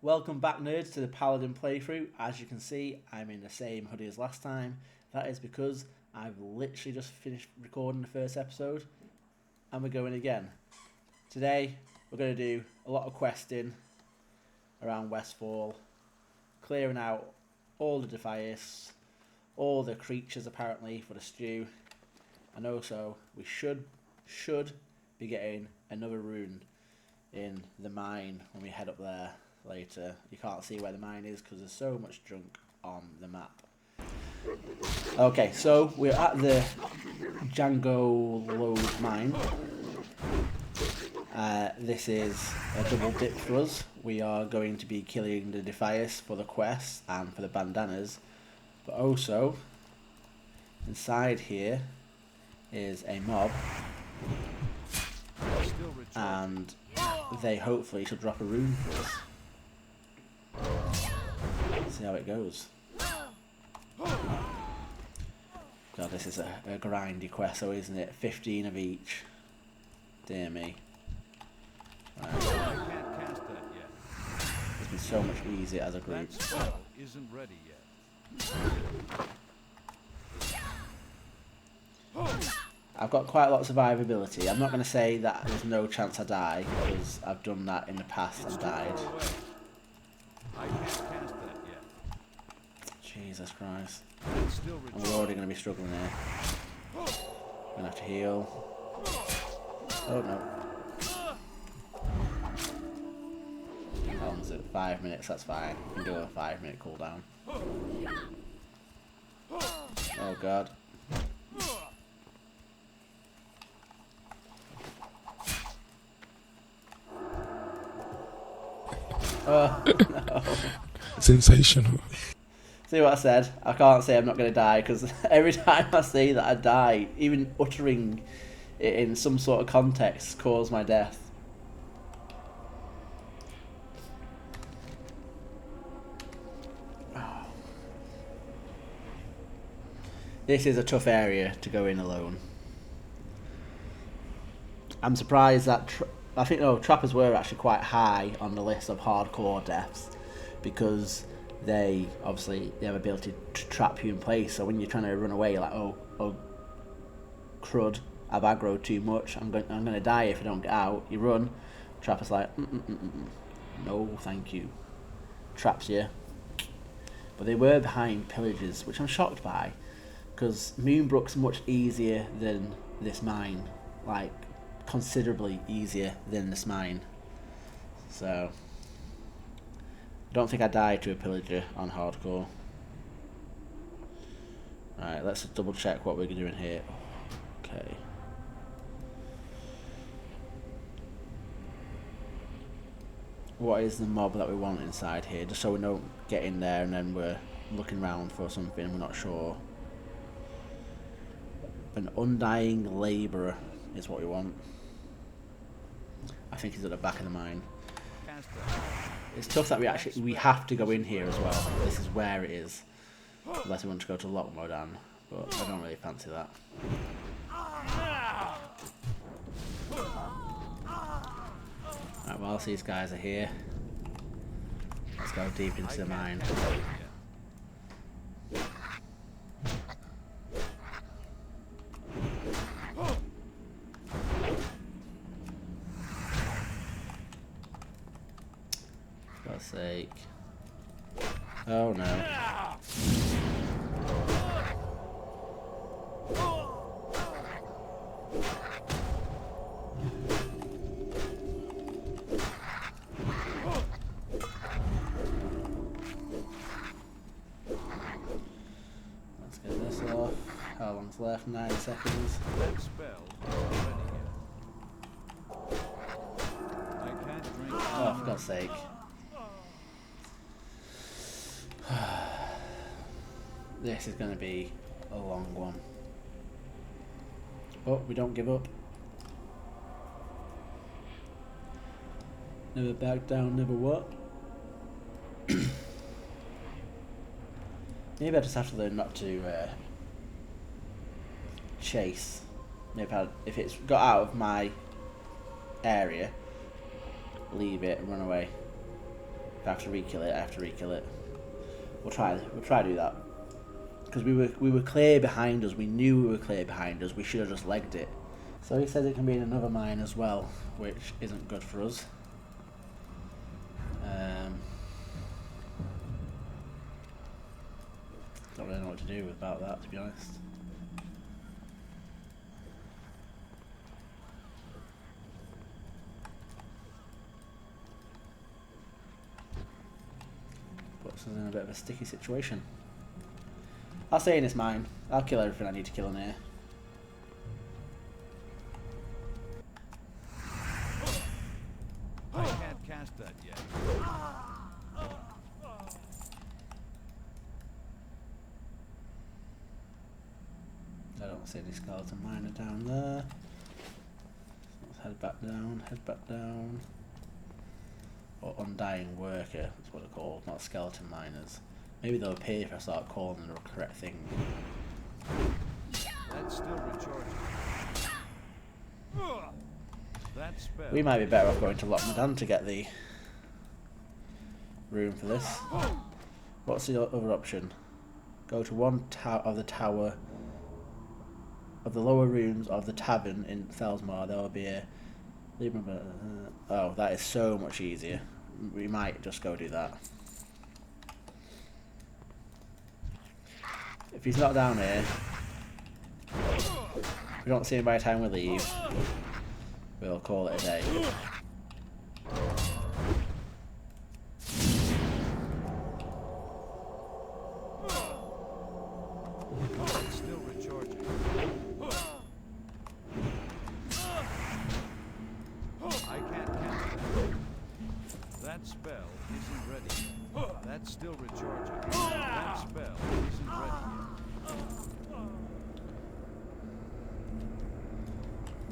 Welcome back, nerds, to the Paladin playthrough. As you can see, I'm in the same hoodie as last time. That is because I've literally just finished recording the first episode, and we're going again. Today, we're going to do a lot of questing around Westfall, clearing out all the defias, all the creatures apparently for the stew, and also we should be getting another rune in the mine when we head up there later. You can't see where the mine is because there's so much junk on the map. Okay, so we're at the Django Load mine. This is a double dip for us. We are going to be killing the defias for the quests and for the bandanas, but also inside here is a mob, and they hopefully should drop a rune for us. See how it goes. God, this is a grindy quest, though, isn't it? 15 of each. Dear me. Right. I can't cast that yet. It's been so much easier as a group. That spell isn't ready yet. I've got quite a lot of survivability. I'm not going to say that there's no chance I die, because I've done that in the past and died. I can't cast that yet. Jesus Christ. Still And we're already going to be struggling here. Going to have to heal. Oh no. How long is it? 5 minutes, that's fine. We can do a 5-minute cooldown. Oh god. Oh no. Sensational. See what I said? I can't say I'm not going to die, because every time I say that I die, even uttering it in some sort of context caused my death. This is a tough area to go in alone. I'm surprised that trappers were actually quite high on the list of hardcore deaths, because they have ability to trap you in place. So when you're trying to run away, you're like, oh crud, I've aggroed too much. I'm gonna die if I don't get out. You run, trapper's like, no, thank you. Traps you. But they were behind pillages, which I'm shocked by, because Moonbrook's much easier than this mine, like considerably easier than this mine. So I don't think I died to a pillager on hardcore. Right, let's just double check what we're doing here. Okay. What is the mob that we want inside here? Just so we don't get in there and then we're looking around for something we're not sure. An undying labourer is what we want. I think he's at the back of the mine. It's tough that we have to go in here as well. This is where it is, unless we want to go to Lockmodan, but I don't really fancy that. Right, whilst these guys are here, let's go deep into the mine. For God's sake. Oh no. Let's get this off. How long's left? 9 seconds. That spell isn't ready yet. I can't drink. Oh, for God's sake. This is going to be a long one. But we don't give up. Never back down, never what? Maybe I just have to learn not to chase. Maybe if it's got out of my area, leave it and run away. If I have to re-kill it, I have to re-kill it. We'll try to do that. Because we were clear behind us. We knew we were clear behind us. We should have just legged it. So he says it can be in another mine as well, which isn't good for us. Don't really know what to do about that, to be honest. Puts us in a bit of a sticky situation. I'll stay in this mine. I'll kill everything I need to kill in here. I can't cast that yet. I don't see any skeleton miner down there. Let's head back down, head back down. Or undying worker, that's what they're called, not skeleton miners. Maybe they'll appear if I start calling them the correct thing. That's still recharging. That spell. We might be better off going to Lochmadan to get the room for this. What's the other option? Go to one of the tower of the lower rooms of the tavern in Felsmar. There will be a... Oh, that is so much easier. We might just go do that. If he's not down here, we don't see him by the time we leave, we'll call it a day. It's still recharging. I can't cast that. That spell isn't ready yet. That's still recharging. That spell isn't ready yet.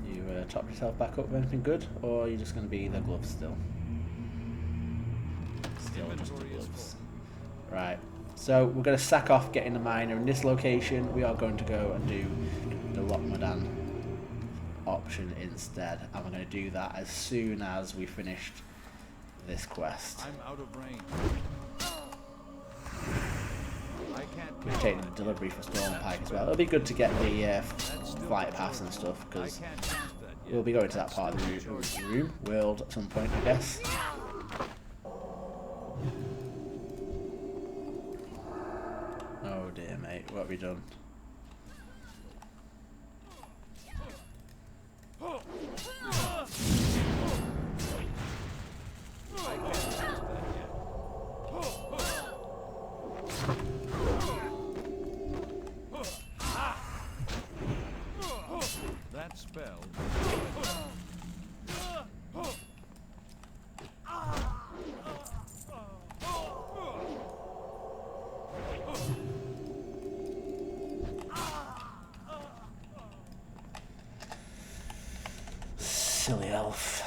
You top yourself back up with anything good, or are you just going to be the gloves still? Still just the gloves. Right, so we're going to sack off getting the miner in this location. We are going to go and do the Lochmadan option instead, and we're going to do that as soon as we finished this quest. I'm out of range. I can't We're taking the delivery for Stormpike as well. It'll be good to get the flight pass and stuff, because we'll be going to that part of the room world at some point, I guess. Oh dear, mate, what have we done? I can't cast that yet. That spell. Silly elf.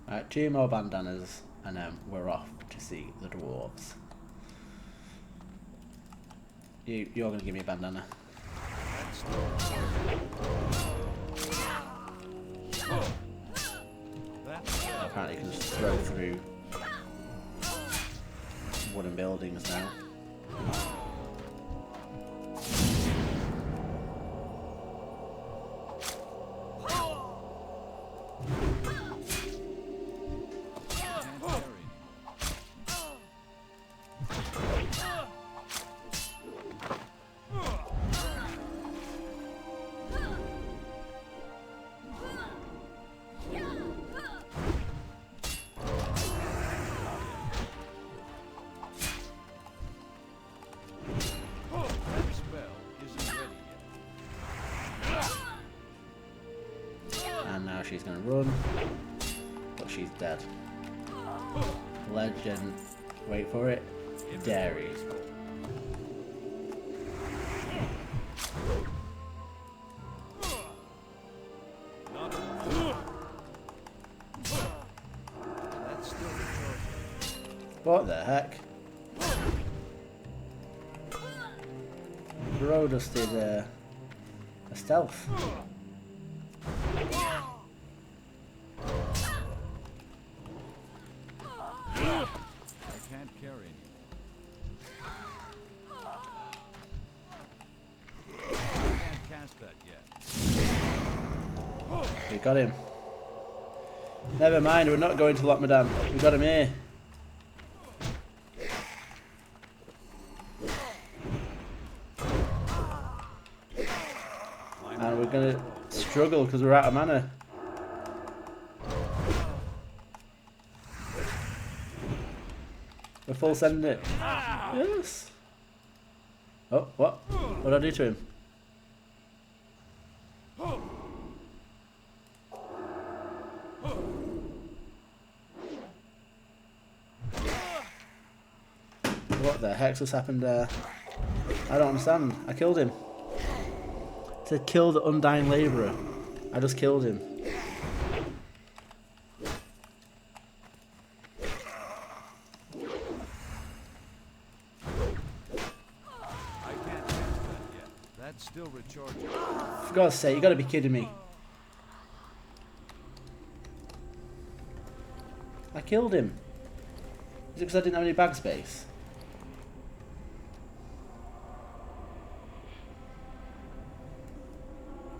Right, 2 more bandanas, and then we're off to see the dwarves. You're going to give me a bandana. Apparently you can just throw through wooden buildings now. She's gonna run, but she's dead. Legend, wait for it, Dairy. What the heck? Bro just did A stealth. I can't carry any. I can't cast that yet. We got him. Never mind, we're not going to Lockmadan. We got him here. And we're going to struggle because we're out of mana. We're full sending it. Yes. Oh, what? What did I do to him? What the heck just happened there? I don't understand. I killed him. To kill the undying labourer. I just killed him. I can't cast that yet. That's still recharging. For God's sake, you gotta be kidding me. I killed him. Is it because I didn't have any bag space?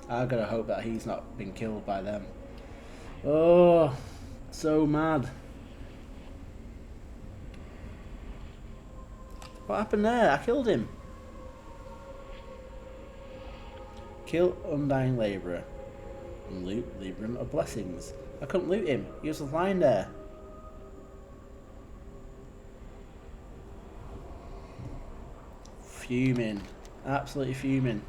I gotta hope that he's not been killed by them. Oh, so mad. What happened there? I killed him. Kill undying labourer. And loot Libram of blessings. I couldn't loot him. He was just lying there. Fuming. Absolutely fuming.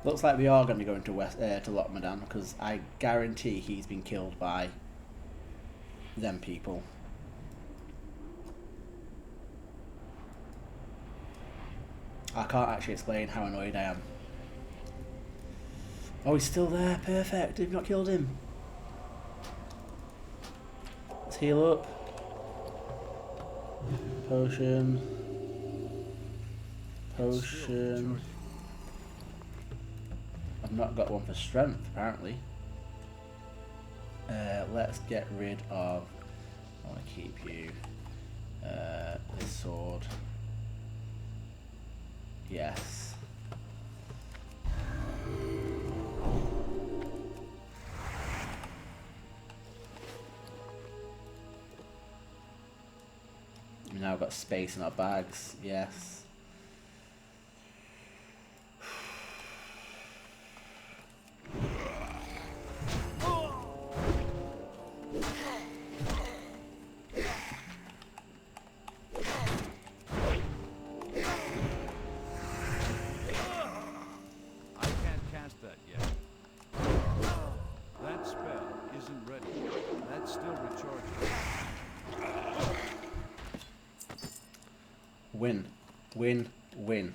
Looks like we are going to go into to Lockmadan because I guarantee he's been killed by them people. I can't actually explain how annoyed I am. Oh, he's still there. Perfect. We've not killed him. Let's heal up. Potion. Potion. I've not got one for strength, apparently. Let's get rid of... I want to keep you. This sword. Yes. We've now got space in our bags. Yes. Win. Win. Win.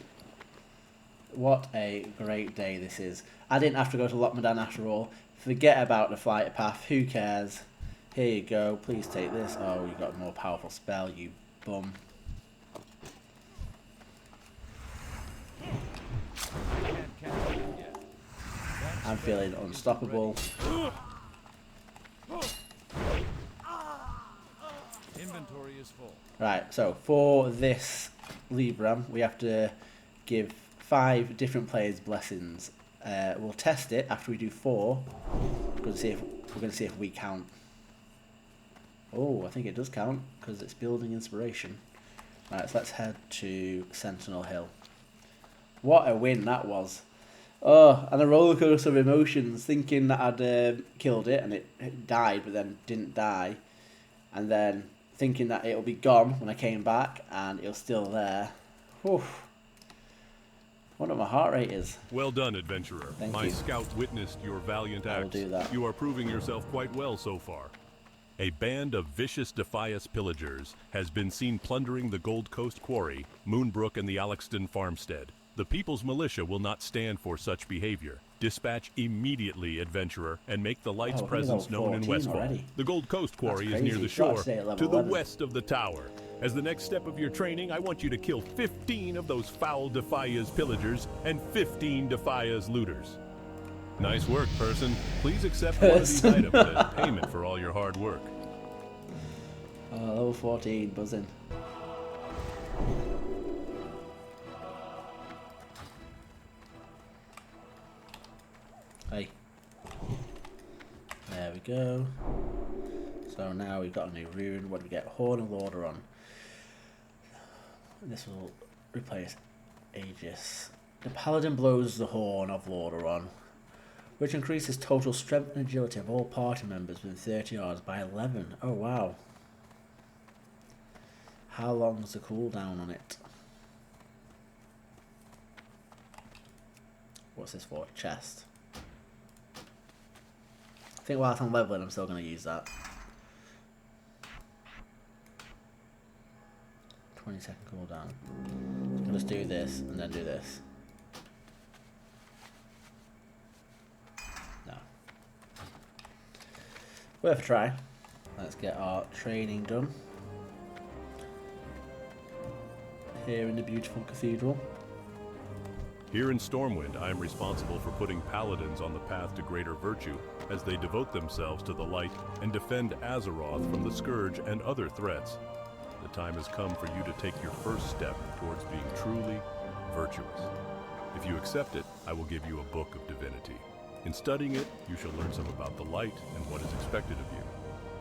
What a great day this is. I didn't have to go to Lockmadan after all. Forget about the flight path. Who cares? Here you go. Please take this. Oh, you got a more powerful spell, you bum. I'm feeling unstoppable. Inventory is full. Right, so for this Libram, we have to give 5 different players blessings. We'll test it after we do 4. We're going to see if we count. Oh, I think it does count because it's building inspiration. Right, so let's head to Sentinel Hill. What a win that was! Oh, and a rollercoaster of emotions, thinking that I'd killed it and it died, but then didn't die, and then thinking that it'll be gone when I came back and it was still there. Whew. I wonder what my heart rate is. Well done, adventurer. Thank My you. scout witnessed your valiant I will acts. do that. You are proving yourself quite well so far. A band of vicious Defias pillagers has been seen plundering the Gold Coast Quarry, Moonbrook, and the Alexton farmstead. The People's Militia will not stand for such behavior. Dispatch immediately, adventurer, and make the light's we're gonna presence go known in 14 Westfall. already. The Gold Coast quarry is crazy. near the It's got to shore, stay at level to the 11. west of the tower. As the next step of your training, I want you to kill 15 of those foul Defia's pillagers and 15 Defia's looters. Nice work, person. Please accept one of these items as payment for all your hard work. Level 14, buzzing. Hey. There we go. So now we've got a new rune. What do we get? Horn of Lordaeron. This will replace Aegis. The Paladin blows the Horn of Lordaeron, which increases total strength and agility of all party members within 30 yards by 11. Oh wow. How long's the cooldown on it? What's this for? Chest. I think whilst I'm leveling, I'm still going to use that. 20-second cooldown. So I'll just do this and then do this. No. Worth a try. Let's get our training done. Here in the beautiful cathedral. Here in Stormwind, I am responsible for putting paladins on the path to greater virtue as they devote themselves to the light and defend Azeroth from the Scourge and other threats. The time has come for you to take your first step towards being truly virtuous. If you accept it, I will give you a book of divinity. In studying it, you shall learn some about the light and what is expected of you.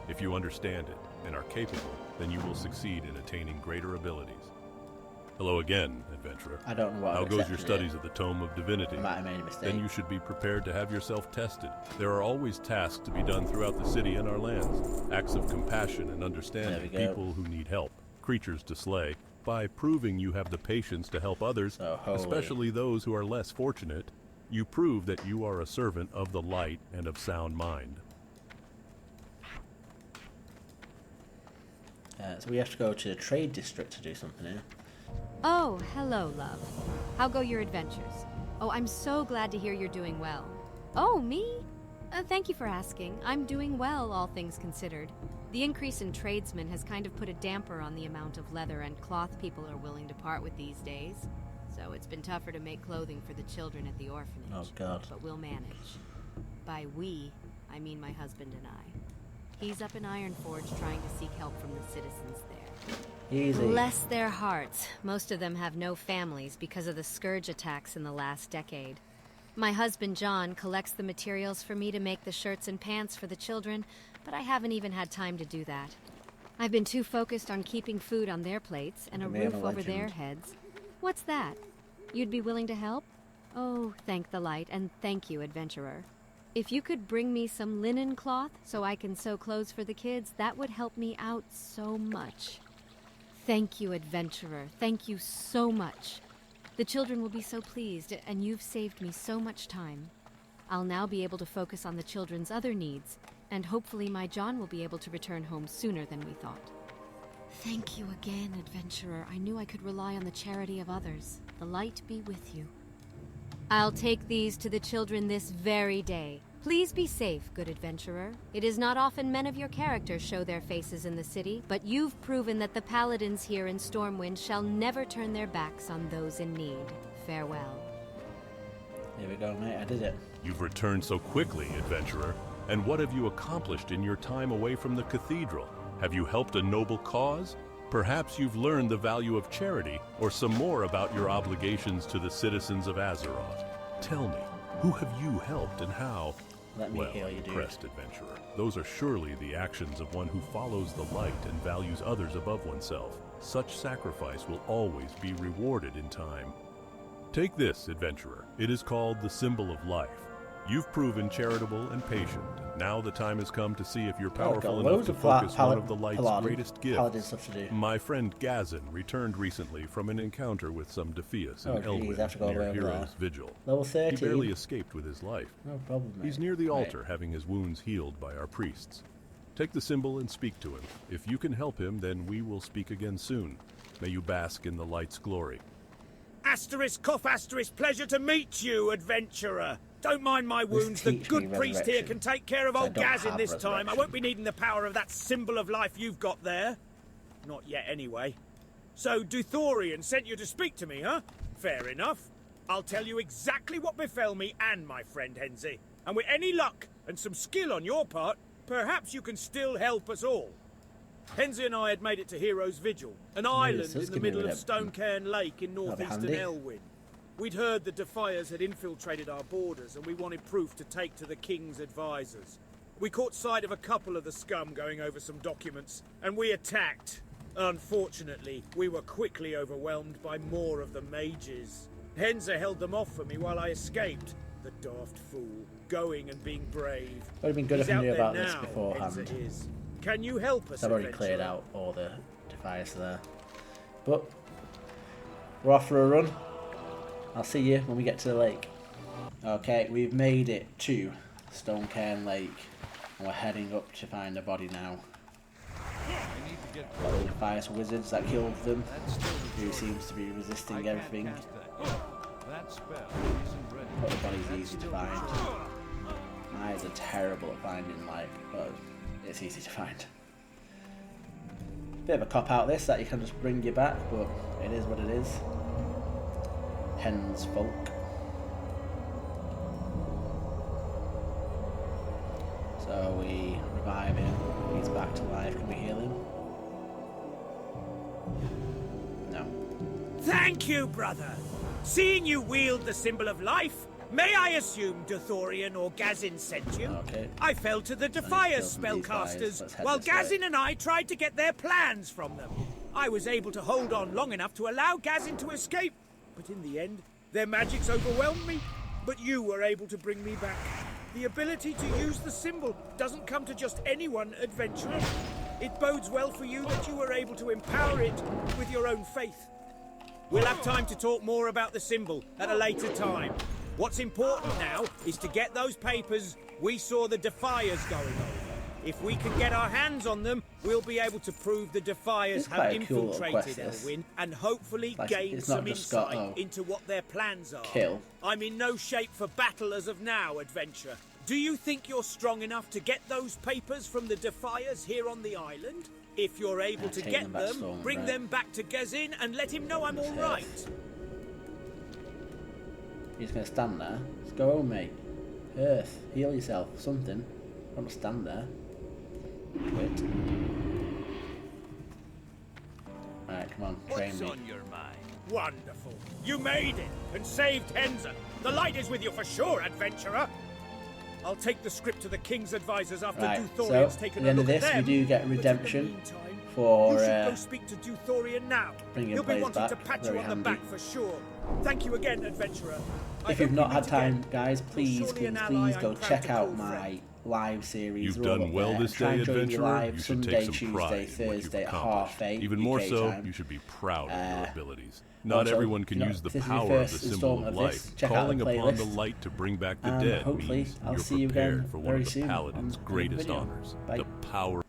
If you understand it and are capable, then you will succeed in attaining greater abilities. Hello again, adventurer. I don't know what How I've goes your accepted studies of the Tome of Divinity? I might have made a mistake. Then you should be prepared to have yourself tested. There are always tasks to be done throughout the city and our lands. Acts of compassion and understanding people who need help, creatures to slay. By proving you have the patience to help others, especially those who are less fortunate, you prove that you are a servant of the light and of sound mind. So we have to go to the trade district to do something here. Oh, hello, love. How go your adventures? Oh, I'm so glad to hear you're doing well. Oh, me? Thank you for asking. I'm doing well, all things considered. The increase in tradesmen has kind of put a damper on the amount of leather and cloth people are willing to part with these days. So it's been tougher to make clothing for the children at the orphanage. Oh, God. But we'll manage. By we, I mean my husband and I. He's up in Ironforge trying to seek help from the citizens there. Easy. Bless their hearts. Most of them have no families because of the Scourge attacks in the last decade. My husband John collects the materials for me to make the shirts and pants for the children, but I haven't even had time to do that. I've been too focused on keeping food on their plates and a roof over their heads. What's that? You'd be willing to help? Oh, thank the light, and thank you, adventurer. If you could bring me some linen cloth so I can sew clothes for the kids, that would help me out so much. Thank you, adventurer. Thank you so much. The children will be so pleased, and you've saved me so much time. I'll now be able to focus on the children's other needs, and hopefully my John will be able to return home sooner than we thought. Thank you again, adventurer. I knew I could rely on the charity of others. The light be with you. I'll take these to the children this very day. Please be safe, good adventurer. It is not often men of your character show their faces in the city, but you've proven that the paladins here in Stormwind shall never turn their backs on those in need. Farewell. Here we go, mate. I did it. You've returned so quickly, adventurer. And what have you accomplished in your time away from the cathedral? Have you helped a noble cause? Perhaps you've learned the value of charity, or some more about your obligations to the citizens of Azeroth. Tell me, who have you helped and how? Let me Well, heal you, dude. impressed adventurer. Those are surely the actions of one who follows the light and values others above oneself. Such sacrifice will always be rewarded in time. Take this, adventurer. It is called the Symbol of Life. You've proven charitable and patient. Now the time has come to see if you're powerful enough to focus one of the light's greatest gifts. Stuff to do. My friend Gazin returned recently from an encounter with some Defias in geez, I have to go Elwyn over near there. Heroes Vigil. Level 13. He barely escaped with his life. No problem, mate. He's near the altar having his wounds healed by our priests. Take the symbol and speak to him. If you can help him, then we will speak again soon. May you bask in the light's glory. ***, pleasure to meet you, adventurer. Don't mind my wounds. The teach me good priest here resurrection, can take care of so I old don't Gazin have this time. I resurrection. won't be needing the power of that symbol of life you've got there. Not yet, anyway. So, Duthorian sent you to speak to me, huh? Fair enough. I'll tell you exactly what befell me and my friend Henze. And with any luck and some skill on your part, perhaps you can still help us all. Henze and I had made it to Hero's Vigil, an island does in the give me middle of redemption. Stonecairn Lake in That'll be northeastern handy. Elwyn. We'd heard the Defiers had infiltrated our borders, and we wanted proof to take to the King's advisors. We caught sight of a couple of the scum going over some documents, and we attacked. Unfortunately, we were quickly overwhelmed by more of the mages. Henze held them off for me while I escaped. The daft fool, going and being brave. Would have been good He's if I out knew there about this now, beforehand. Henze is. Can you help us? I've already adventurer? cleared out all the device there. But we're off for a run. I'll see you when we get to the lake. Okay, we've made it to Stonecairn Lake. And we're heading up to find a body now. I need to get Got the Defias wizards that killed them. That's still Who recharging. seems to be I resisting can't everything. cast that yet. That spell isn't ready. But the body's That's easy to still find. recharging. My eyes are terrible at finding light, but it's easy to find. Bit of a cop out this, that you can just bring you back, but it is what it is. Hen's folk. So we revive him, he's back to life, can we heal him? No. Thank you, brother. Seeing you wield the symbol of life, may I assume Duthorian or Gazin sent you? Okay. I fell to the kill Defier some of these guys. spellcasters, Let's head while this way. Gazin and I tried to get their plans from them. I was able to hold on long enough to allow Gazin to escape, but in the end, their magics overwhelmed me. But you were able to bring me back. The ability to use the symbol doesn't come to just anyone, adventurer. It bodes well for you that you were able to empower it with your own faith. We'll have time to talk more about the symbol at a later time. What's important now is to get those papers we saw the Defiers going over. If we can get our hands on them, we'll be able to prove the Defiers It's have quite a cool little infiltrated quest, this. Elwyn and hopefully Like, gain it's not some just got, insight oh, into what their plans are. kill. I'm in no shape for battle as of now, adventurer. Do you think you're strong enough to get those papers from the Defiers here on the island? If you're able to take get them back to them, Storm, bring right. them back to Gazin and let him know I'm all That's right. He's gonna stand there. Let's go home, mate. Earth, heal yourself, something. Don't stand there. Quit. Right, come on, train What's me. on your mind? Wonderful. You made it and saved Henze. The light is with you for sure, adventurer. I'll take the script to the King's advisors after Right, Duthorian's so taken at the a end of look at this, we them. do get But in the redemption meantime, for you should go speak to Duthorian now. bringing He'll be players wanting to back, pat you very on handy. the back for sure. Thank you again, adventurer. I If you've hope not we had meet time, again. guys, please, surely an please, ally please I'm go proud check to out call my friend. live series. You've They're all done up well there. this Try day, and join me adventurer. live You should Sunday, take some Tuesday, pride in what you've Thursday at accomplished. 8:30 Even more UK so, time. you should be proud of your abilities. Also, Not everyone can you know, use the if this is your power of the first symbol installment of of this, life. check out Calling the upon the playlist. light to bring back the And dead hopefully means I'll you're see you prepared again for one very of the soon on Paladin's another greatest video. honors, Bye. the power